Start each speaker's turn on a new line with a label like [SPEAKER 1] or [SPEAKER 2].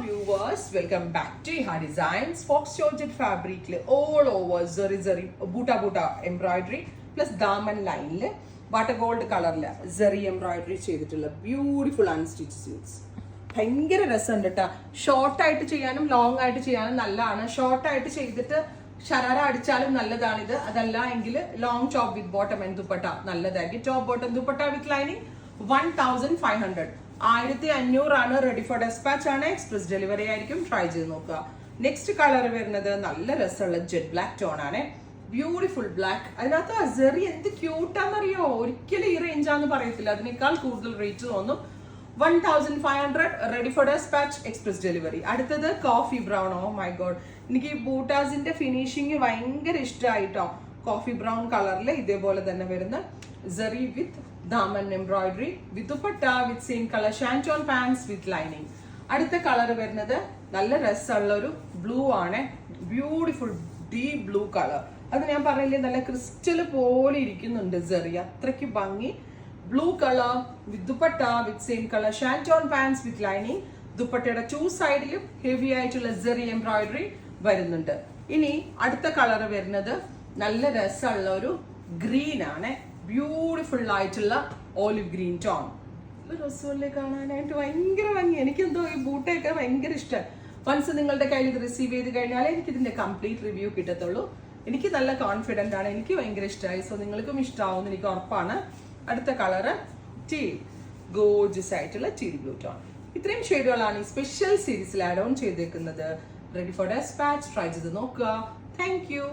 [SPEAKER 1] viewers, welcome back to Iha Designs. Fox Georgette fabric all over zari buta embroidery plus daman line water gold color zari embroidery ചെയ്തിട്ടുള്ള beautiful unstitched suits. ഭയങ്കര രസമുണ്ട് കേട്ടോ. Short ആയിട്ട് ചെയ്യാനും long ആയിട്ട് ചെയ്യാനും നല്ലതാണ്. ഷോർട്ട് ആയിട്ട് ചെയ്തിട്ട് ഷരാറ അടിച്ചാലും നല്ലതാണിത്. അതല്ല എങ്കിൽ long top with bottom and dupatta നല്ലതായിരിക്കും. Top bottom dupatta with lining 1500. 1500 ready for dispatch ആണ്. എക്സ്പ്രസ് ഡെലിവറി ആയിരിക്കും. ട്രൈ ചെയ്ത് നോക്കുക. നെക്സ്റ്റ് കളർ വരുന്നത് നല്ല രസമുള്ള ജെറ്റ് ബ്ലാക്ക് ടോൺ ആണ്. Beautiful black. അതിനകത്ത് അസറി എന്ത് ക്യൂട്ടാന്നറിയോ. ഒരിക്കലും ഈ റേഞ്ചാന്ന് പറയത്തില്ല. അതിനേക്കാൾ കൂടുതൽ റേറ്റ് തോന്നും. 1500 ready for dispatch express delivery. അടുത്തത് coffee brown. Oh my God, എനിക്ക് ഈ ബൂട്ടാസിന്റെ ഫിനിഷിങ് ഭയങ്കര ഇഷ്ടമായിട്ടോ. കോഫി ബ്രൗൺ കളറിൽ ഇതേപോലെ തന്നെ വരുന്ന sari with daman embroidery with dupatta with same colour shantoon pants with lining. അടുത്ത കളർ വരുന്നത് നല്ല രസമുള്ള ഒരു ബ്ലൂ ആണ്. Beautiful deep blue colour. അത് ഞാൻ പറയില്ലേ, നല്ല ക്രിസ്റ്റൽ പോലെ ഇരിക്കുന്നുണ്ട് സറി. അത്രയ്ക്ക് ഭംഗി. Blue colour with dupatta with same colour shantoon pants with lining. ദുപ്പട്ടയുടെ 2 സൈഡിലും ഹെവി ആയിട്ടുള്ള സറി എംബ്രോയിഡറി വരുന്നുണ്ട്. ഇനി അടുത്ത കളർ വരുന്നത് നല്ല രസമുള്ള ഒരു ഗ്രീൻ ആണ്. ബ്യൂട്ടിഫുൾ ആയിട്ടുള്ള ഓലിവ് ഗ്രീൻ ടോൺ. രസമല്ലേ കാണാനായിട്ട്, ഭയങ്കര ഭംഗി. എനിക്കെന്തോ ഈ ബൂട്ടൊക്കെ ഭയങ്കര ഇഷ്ടം. വൺസ് നിങ്ങളുടെ കയ്യിൽ ഇത് റിസീവ് ചെയ്ത് കഴിഞ്ഞാൽ എനിക്ക് ഇതിന്റെ കംപ്ലീറ്റ് റിവ്യൂ കിട്ടത്തുള്ളൂ. എനിക്ക് നല്ല കോൺഫിഡന്റ് ആണ്. എനിക്ക് ഭയങ്കര ഇഷ്ടമായി. സോ നിങ്ങൾക്കും ഇഷ്ടമാവും എനിക്ക് ഉറപ്പാണ്. അടുത്ത കളറ് ടീൽ, ഗോർജിയസ് ആയിട്ടുള്ള ടീൽ ബ്ലൂ ടോൺ. ഇത്രയും ഷെയ്ഡുകളാണ് ഈ സ്പെഷ്യൽ സീരീസിൽ ആഡ് ഓൺ ചെയ്തേക്കുന്നത്. Ready for dispatch. ട്രൈ ചെയ്ത് നോക്കുക. Thank U.